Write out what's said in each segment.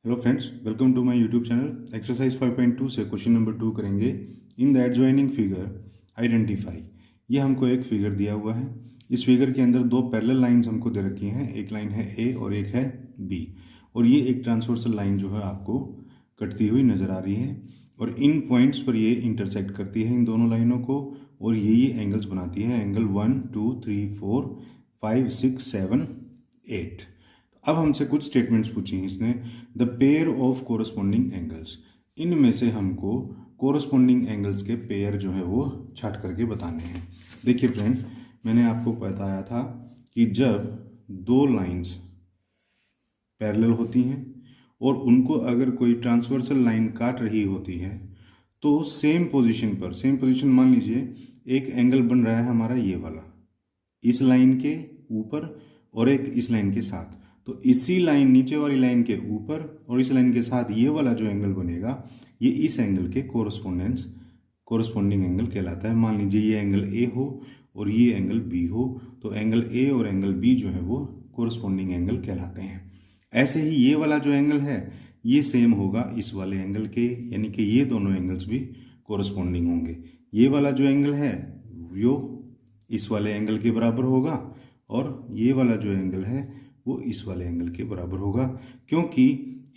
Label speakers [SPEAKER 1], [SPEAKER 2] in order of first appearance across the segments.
[SPEAKER 1] Hello friends, welcome to my YouTube channel. Exercise 5.2 से question number 2 करेंगे। In the adjoining figure identify. ये हमको एक फिगर दिया हुआ है। इस फिगर के अंदर दो पैरेलल लाइंस हमको दे रखी हैं। एक लाइन है ए और एक है बी, और ये एक ट्रांसवर्सल लाइन जो है आपको कटती हुई नज़र आ रही है, और इन पॉइंट्स पर ये इंटरसेक्ट करती है इन दोनों लाइनों को, और ये एंगल्स बनाती है। एंगल 1 2 3 4 5 6 7 8। अब हमसे कुछ स्टेटमेंट्स पूछी हैं इसने। The pair of corresponding angles, इनमें से हमको कोरस्पॉन्डिंग एंगल्स के पेयर जो है वो छाट करके बताने हैं। देखिए फ्रेंड, मैंने आपको बताया था कि जब दो लाइंस पैरेलल होती हैं और उनको अगर कोई ट्रांसवर्सल लाइन काट रही होती है तो सेम पोजीशन मान लीजिए एक एंगल बन रहा है हमारा ये वाला, इस लाइन के ऊपर और एक इस लाइन के साथ। तो इसी लाइन, नीचे वाली लाइन के ऊपर और इस लाइन के साथ ये वाला जो एंगल बनेगा, ये इस एंगल के कोरस्पॉन्डिंग एंगल कहलाता है। मान लीजिए ये एंगल ए हो और ये एंगल बी हो, तो एंगल ए और एंगल बी जो है वो कोरस्पॉन्डिंग एंगल कहलाते हैं। ऐसे ही ये वाला जो एंगल है ये सेम होगा इस वाले एंगल के, यानी कि ये दोनों एंगल्स भी कोरस्पॉन्डिंग होंगे। ये वाला जो एंगल है वो इस वाले एंगल के बराबर होगा, और ये वाला जो एंगल है वो इस वाले एंगल के बराबर होगा, क्योंकि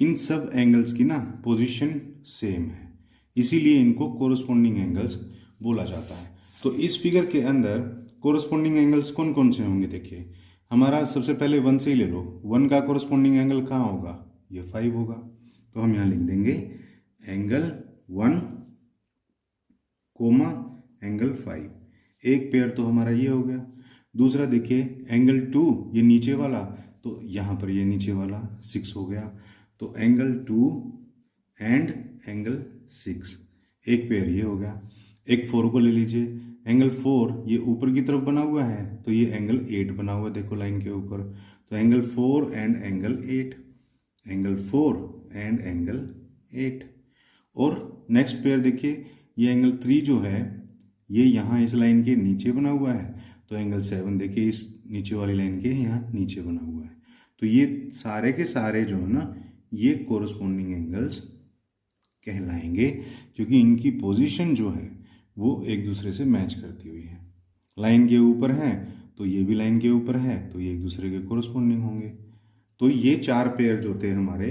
[SPEAKER 1] इन सब एंगल्स की ना पोजीशन सेम है, इसीलिए इनको कोरस्पॉन्डिंग एंगल्स बोला जाता है। तो इस फिगर के अंदर कोरस्पॉन्डिंग एंगल्स कौन कौन से होंगे? देखिए, हमारा सबसे पहले 1 से ही ले लो। 1 का कोरस्पॉन्डिंग एंगल कहाँ होगा? ये 5 होगा। तो हम यहाँ लिख देंगे एंगल 1 कोमा एंगल 5। एक पेयर तो हमारा ये हो गया। दूसरा देखिए एंगल 2, ये नीचे वाला, तो यहाँ पर ये नीचे वाला 6 हो गया। तो एंगल 2 एंड एंगल 6, एक पेयर ये हो गया। एक 4 को ले लीजिए, एंगल 4 ये ऊपर की तरफ बना हुआ है, तो ये एंगल 8 बना हुआ है, देखो लाइन के ऊपर। तो angle 4 and angle 8, angle 4 and angle 8। और नेक्स्ट पेयर देखिए, ये एंगल 3 जो है ये यहाँ इस लाइन के नीचे बना हुआ है, तो एंगल 7 देखिए इस नीचे वाली लाइन के यहाँ नीचे बना हुआ है। तो ये सारे के सारे जो है ना, ये कोरस्पॉन्डिंग एंगल्स कहलाएंगे, क्योंकि इनकी पोजीशन जो है वो एक दूसरे से मैच करती हुई है। लाइन के ऊपर है तो ये भी लाइन के ऊपर है, तो ये एक दूसरे के कोरस्पॉन्डिंग होंगे। तो ये 4 पेयर जो थे हमारे,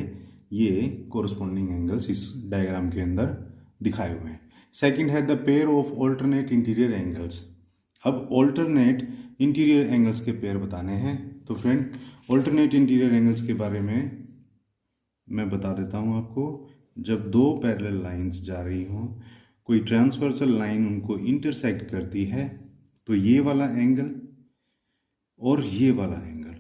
[SPEAKER 1] ये कोरस्पॉन्डिंग एंगल्स इस डायग्राम के अंदर दिखाए हुए हैं। सेकंड है the pair of alternate interior angles. अब ऑल्टरनेट इंटीरियर एंगल्स के पेयर बताने हैं। तो फ्रेंड, ऑल्टरनेट इंटीरियर एंगल्स के बारे में मैं बता देता हूँ आपको। जब दो पैरेलल लाइंस जा रही हों, कोई ट्रांसवर्सल लाइन उनको इंटरसेक्ट करती है, तो ये वाला एंगल और ये वाला एंगल,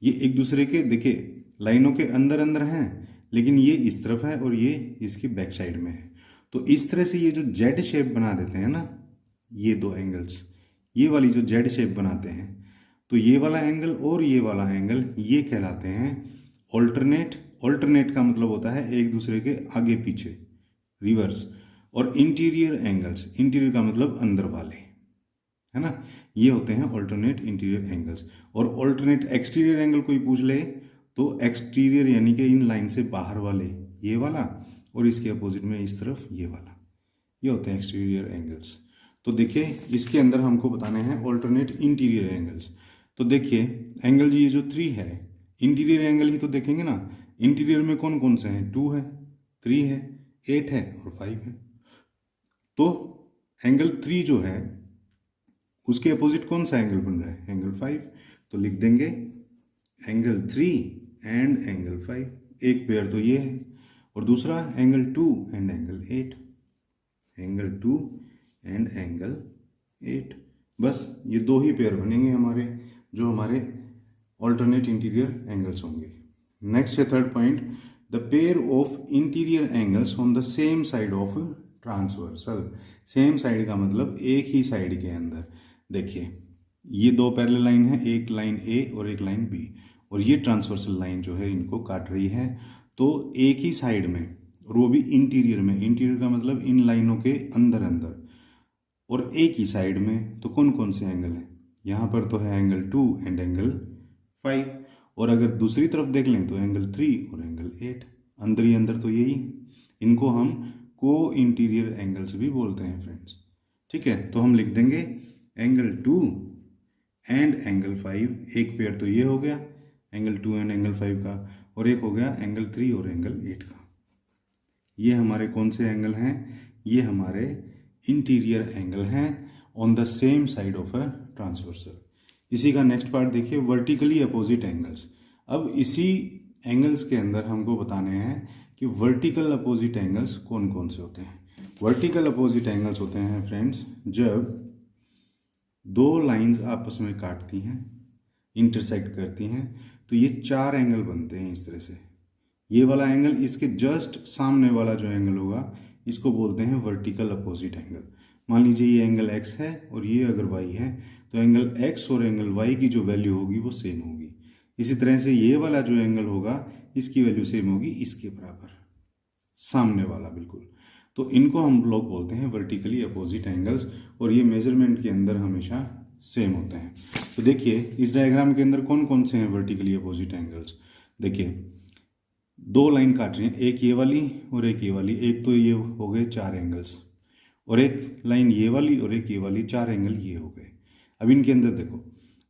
[SPEAKER 1] ये एक दूसरे के, देखिए लाइनों के अंदर अंदर हैं, लेकिन ये इस तरफ है और ये इसकी बैक साइड में है। तो इस तरह से ये जो जेड शेप बना देते हैं ना, ये दो एंगल्स, ये वाली जो जेड शेप बनाते हैं, तो ये वाला एंगल और ये वाला एंगल ये कहलाते हैं ऑल्टरनेट। ऑल्टरनेट का मतलब होता है एक दूसरे के आगे पीछे, रिवर्स। और इंटीरियर एंगल्स, इंटीरियर का मतलब अंदर वाले, है ना, ये होते हैं ऑल्टरनेट इंटीरियर एंगल्स। और ऑल्टरनेट एक्सटीरियर एंगल कोई पूछ ले तो एक्सटीरियर यानी कि इन लाइन से बाहर वाले ये वाला, और इसके अपोजिट में इस तरफ ये वाला, ये होते हैं एक्सटीरियर एंगल्स। तो देखिए इसके अंदर हमको बताने हैं ऑल्टरनेट इंटीरियर एंगल्स। तो देखिए एंगल जी ये जो 3 है, इंटीरियर एंगल ही तो देखेंगे ना। इंटीरियर में कौन कौन से हैं? 2 है, 3 है, 8 है और 5 है। तो एंगल 3 जो है उसके अपोजिट कौन सा एंगल बन रहा है? एंगल 5। तो लिख देंगे एंगल 3 एंड एंगल 5। एक पेयर तो ये है, और दूसरा angle 2 and angle 8, angle 2 and angle 8। बस ये दो ही पेयर बनेंगे हमारे, जो हमारे ऑल्टरनेट इंटीरियर एंगल्स होंगे। नेक्स्ट है third point, the pair of interior angles on the same side of transversal. Same side का मतलब एक ही साइड के अंदर। देखिए ये दो पैरेलल लाइन है, एक लाइन ए और एक लाइन बी, और ये ट्रांसवर्सल लाइन जो है इनको काट रही है। तो एक ही साइड में, और वो भी इंटीरियर में। इंटीरियर का मतलब इन लाइनों के अंदर अंदर, और एक ही साइड में। तो कौन कौन से एंगल हैं? यहाँ पर तो है एंगल 2 एंड एंगल 5, और अगर दूसरी तरफ देख लें तो एंगल 3 और एंगल एंगल 8। अंदर ही अंदर तो यही, इनको हम को इंटीरियर एंगल्स भी बोलते हैं फ्रेंड्स। ठीक है, तो हम लिख देंगे एंगल 2 एंड एंगल 5। एक पेयर तो ये हो गया एंगल 2 एंड एंगल 5 का, और एक हो गया एंगल 3 और एंगल 8 का। ये हमारे कौन से एंगल हैं? ये हमारे इंटीरियर एंगल हैं on the same side of a transversal. इसी का नेक्स्ट पार्ट देखिए, वर्टिकली अपोजिट एंगल्स। अब इसी एंगल्स के अंदर हमको बताने हैं कि वर्टिकल अपोजिट एंगल्स कौन कौन से होते हैं। वर्टिकल अपोजिट एंगल्स होते हैं फ्रेंड्स जब दो लाइंस आपस में काटती हैं, इंटरसेक्ट करती हैं, तो ये 4 एंगल बनते हैं इस तरह से। ये वाला एंगल, इसके जस्ट सामने वाला जो एंगल होगा इसको बोलते हैं वर्टिकल अपोजिट एंगल। मान लीजिए ये एंगल x है और ये अगर y है, तो एंगल x और एंगल y की जो वैल्यू होगी वो सेम होगी। इसी तरह से ये वाला जो एंगल होगा इसकी वैल्यू सेम होगी इसके बराबर, सामने वाला बिल्कुल। तो इनको हम लोग बोलते हैं वर्टिकली अपोजिट एंगल्स, और ये मेजरमेंट के अंदर हमेशा सेम होते हैं। तो देखिए इस डायग्राम के अंदर कौन कौन से हैं वर्टिकली अपोजिट एंगल्स। देखिए 2 लाइन काट रही हैं, एक ये वाली और एक ये वाली। एक तो ये हो गए 4 एंगल्स, और एक लाइन ये वाली और एक ये वाली, 4 एंगल ये हो गए। अब इनके अंदर देखो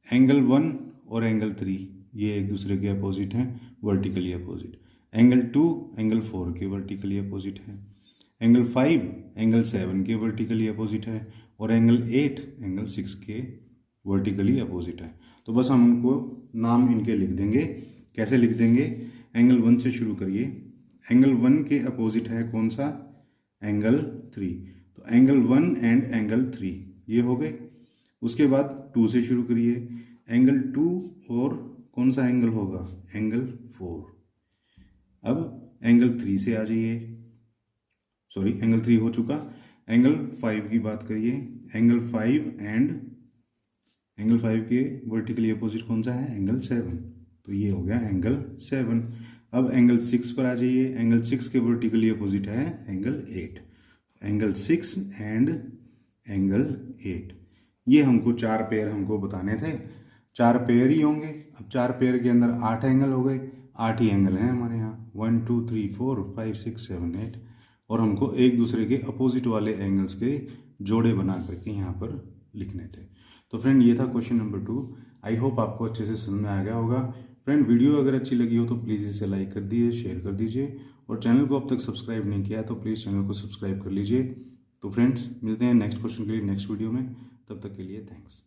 [SPEAKER 1] एंगल 1 और एंगल 3 ये एक दूसरे के अपोजिट हैं, वर्टिकली अपोजिट। एंगल 2 एंगल 4 के वर्टिकली अपोजिट है। एंगल 5 एंगल 7 के वर्टिकली अपोजिट है, और एंगल 8 एंगल 6 के वर्टिकली अपोजिट है। तो बस हम उनको नाम इनके लिख देंगे। कैसे लिख देंगे? एंगल 1 से शुरू करिए। एंगल 1 के अपोजिट है कौन सा? एंगल 3। तो एंगल 1 एंड एंगल 3 ये हो गए। उसके बाद 2 से शुरू करिए। एंगल 2 और कौन सा एंगल होगा? एंगल 4। अब एंगल 3 से आ जाइए, सॉरी एंगल 3 हो चुका। एंगल 5 की बात करिए। एंगल 5 एंड एंगल 5 के वर्टिकली अपोजिट कौन सा है? एंगल 7। तो ये हो गया एंगल 7। अब एंगल 6 पर आ जाइए। एंगल 6 के वर्टिकली अपोजिट है एंगल 8। एंगल 6 एंड एंगल 8, ये हमको 4 पेयर हमको बताने थे। 4 पेयर ही होंगे। अब 4 पेयर के अंदर 8 एंगल हो गए। 8 ही एंगल हैं हमारे यहाँ, 1 2 3 4 5 6 7 8। और हमको एक दूसरे के अपोजिट वाले एंगल्स के जोड़े बना करके यहाँ पर लिखने थे। तो फ्रेंड ये था क्वेश्चन नंबर 2। आई होप आपको अच्छे से समझ में आ गया होगा। फ्रेंड वीडियो अगर अच्छी लगी हो तो प्लीज़ इसे लाइक कर दीजिए, शेयर कर दीजिए, और चैनल को अब तक सब्सक्राइब नहीं किया तो प्लीज़ चैनल को सब्सक्राइब कर लीजिए। तो फ्रेंड्स मिलते हैं नेक्स्ट क्वेश्चन के लिए नेक्स्ट वीडियो में। तब तक के लिए थैंक्स।